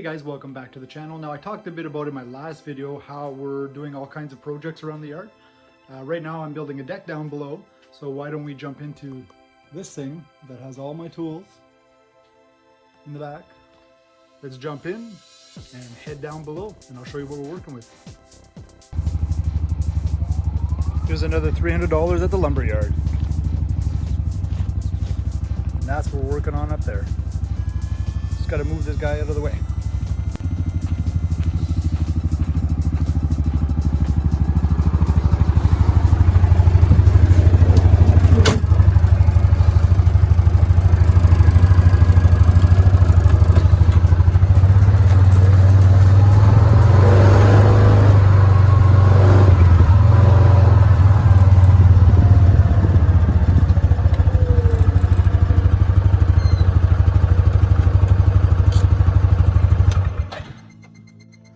guys, welcome back to the channel. Now I talked a bit about in my last video how we're doing all kinds of projects around the yard. Right now I'm building a deck down below, so why don't we jump into this thing that has all my tools in the back. Let's jump in and head down below and I'll show you what we're working with. Here's another $300 at the lumber yard. And that's what we're working on up there. Just got to move this guy out of the way.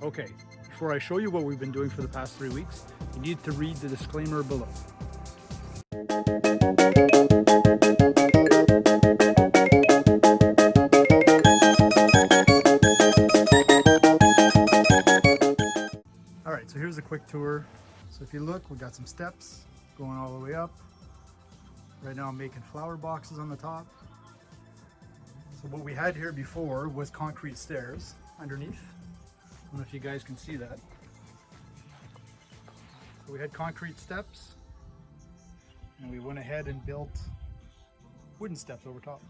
Okay, before I show you what we've been doing for the past 3 weeks, you need to read the disclaimer below. Alright, so here's a quick tour. So if you look, we got some steps going all the way up. Right now I'm making flower boxes on the top. So what we had here before was concrete stairs underneath. I don't know if you guys can see that. So we had concrete steps and we went ahead and built wooden steps over top.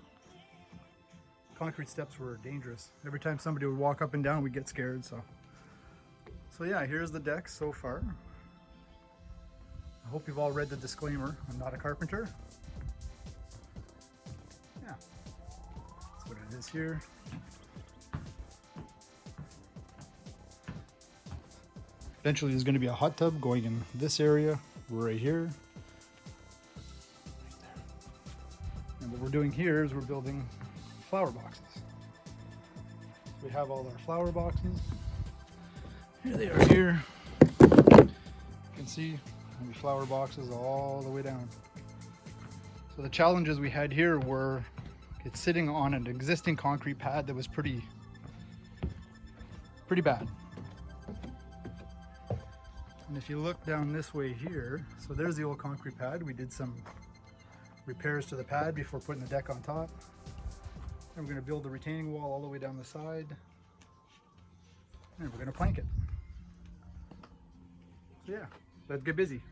Concrete steps were dangerous. Every time somebody would walk up and down, we'd get scared. So yeah, here's the deck so far. I hope you've all read the disclaimer. I'm not a carpenter. Yeah, that's what it is here. Eventually there's going to be a hot tub going in this area right here. Right there. And what we're doing here is we're building flower boxes. We have all our flower boxes. Here they are here. You can see the flower boxes all the way down. So the challenges we had here were it's sitting on an existing concrete pad that was pretty bad. And if you look down this way here, so there's the old concrete pad. We did some repairs to the pad before putting the deck on top. And we're going to build the retaining wall all the way down the side. And we're going to plank it. So yeah, let's get busy.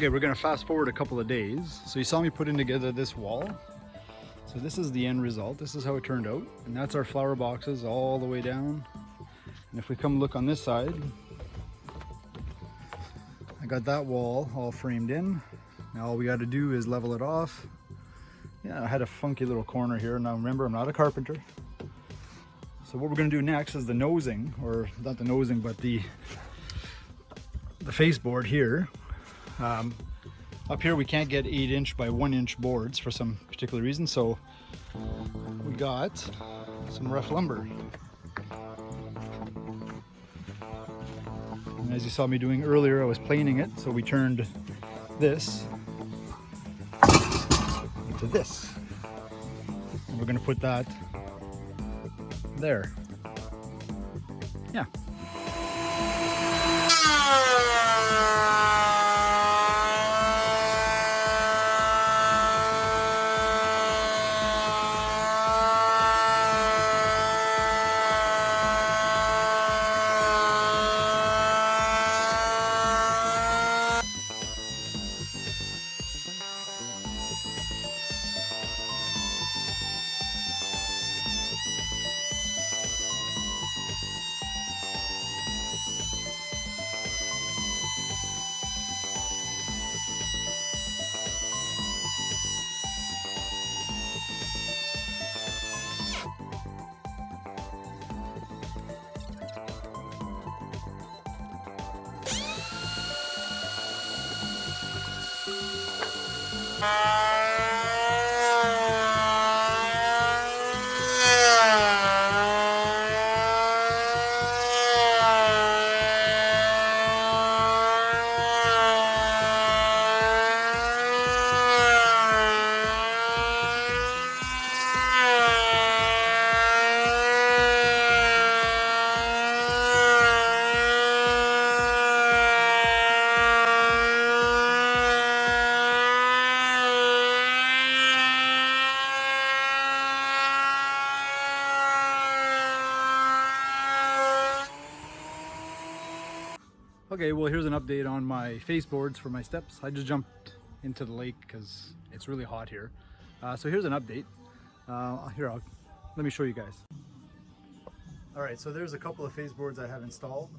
Okay, we're gonna fast forward a couple of days. So you saw me putting together this wall. So this is the end result. This is how it turned out. And that's our flower boxes all the way down. And if we come look on this side, I got that wall all framed in. Now all we got to do is level it off. Yeah, I had a funky little corner here. Now remember, I'm not a carpenter. So what we're going to do next is the nosing, or not the nosing, but the faceboard here. Up here we can't get 8-inch by 1-inch boards for some particular reason, so we got some rough lumber. And as you saw me doing earlier, I was planing it, so we turned this to this. And we're going to put that there. Yeah. Okay, well here's an update on my faceboards for my steps. I just jumped into the lake because it's really hot here. So here's an update. Let me show you guys. Alright, so there's a couple of faceboards I have installed.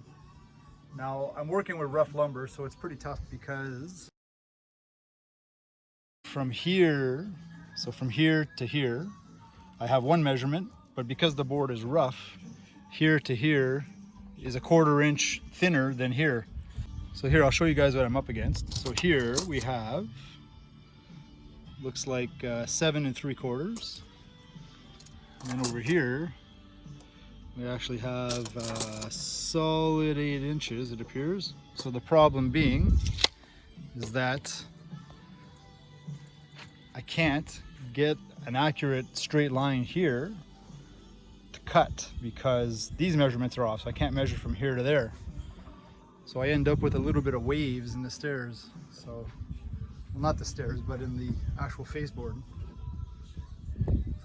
Now I'm working with rough lumber, so it's pretty tough because from here to here, I have one measurement, but because the board is rough, here to here is a 1/4 inch thinner than here. So here, I'll show you guys what I'm up against. So here we have, looks like 7 3/4. And then over here, we actually have a solid 8 inches, it appears. So the problem being is that I can't get an accurate straight line here to cut because these measurements are off, so I can't measure from here to there. So I end up with a little bit of waves in the stairs. So, well, not the stairs, but in the actual faceboard.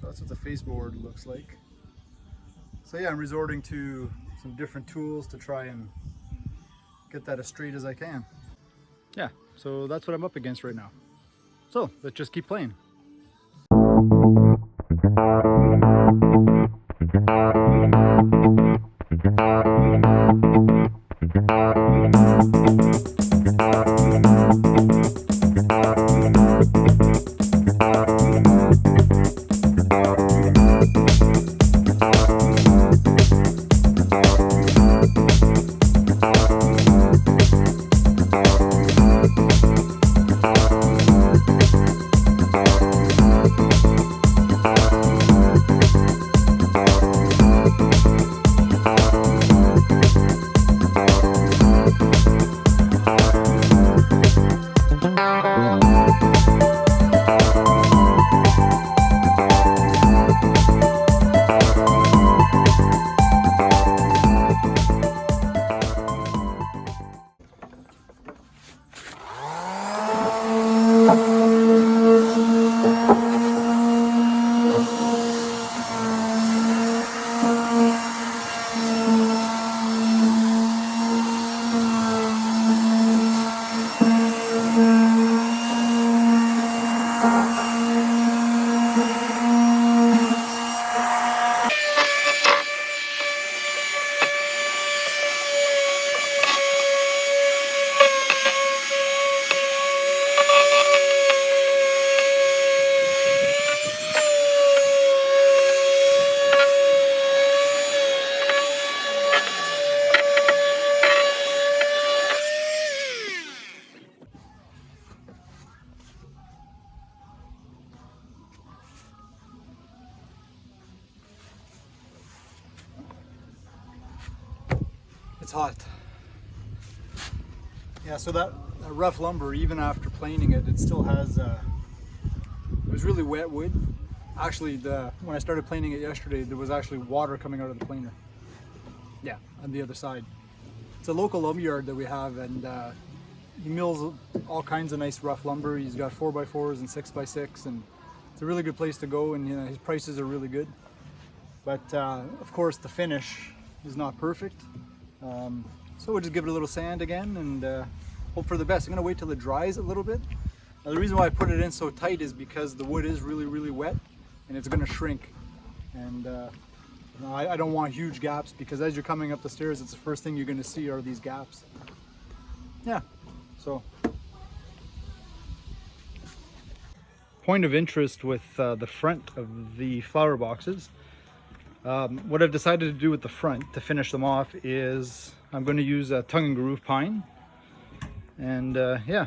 So that's what the faceboard looks like. So yeah, I'm resorting to some different tools to try and get that as straight as I can. Yeah, so that's what I'm up against right now. So let's just keep playing. it's hot. Yeah, so that rough lumber, even after planing it, it still has, it was really wet wood. Actually, when I started planing it yesterday, there was actually water coming out of the planer. Yeah, on the other side. It's a local lumberyard that we have, and he mills all kinds of nice rough lumber. He's got 4x4s and 6x6, and it's a really good place to go, and his prices are really good. But of course, the finish is not perfect. So we'll just give it a little sand again and hope for the best. I'm gonna wait till it dries a little bit. Now, the reason why I put it in so tight is because the wood is really, really wet and it's gonna shrink. And I don't want huge gaps, because as you're coming up the stairs, it's the first thing you're gonna see are these gaps. Yeah, so. Point of interest with the front of the flower boxes. What I've decided to do with the front to finish them off is I'm going to use a tongue and groove pine, and yeah,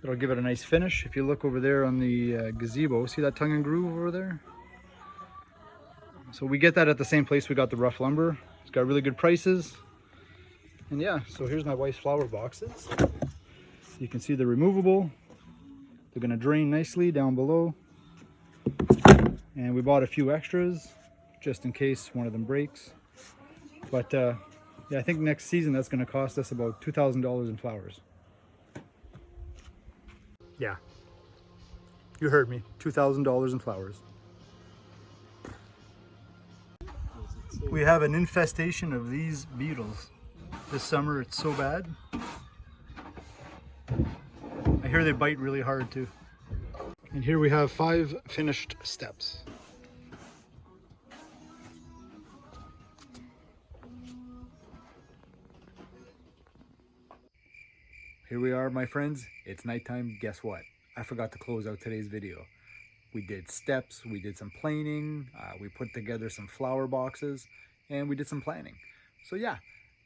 it'll give it a nice finish. If you look over there on the gazebo, see that tongue and groove over there? So we get that at the same place we got the rough lumber. It's got really good prices. And yeah, so here's my wife's flower boxes. You can see they're removable. They're going to drain nicely down below. And we bought a few extras just in case one of them breaks. But yeah, I think next season that's going to cost us about $2,000 in flowers. Yeah, you heard me, $2,000 in flowers. We have an infestation of these beetles. This summer it's so bad. I hear they bite really hard too. And here we have 5 finished steps. Here we are, my friends. It's nighttime. Guess what? I forgot to close out today's video. We did steps, we did some planing, we put together some flower boxes, and we did some planning. So yeah,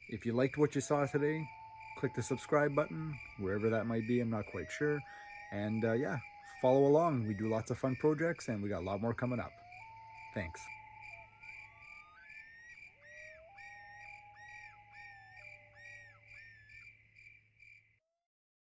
if you liked what you saw today, click the subscribe button, wherever that might be, I'm not quite sure. And yeah, follow along. We do lots of fun projects, and we got a lot more coming up. Thanks.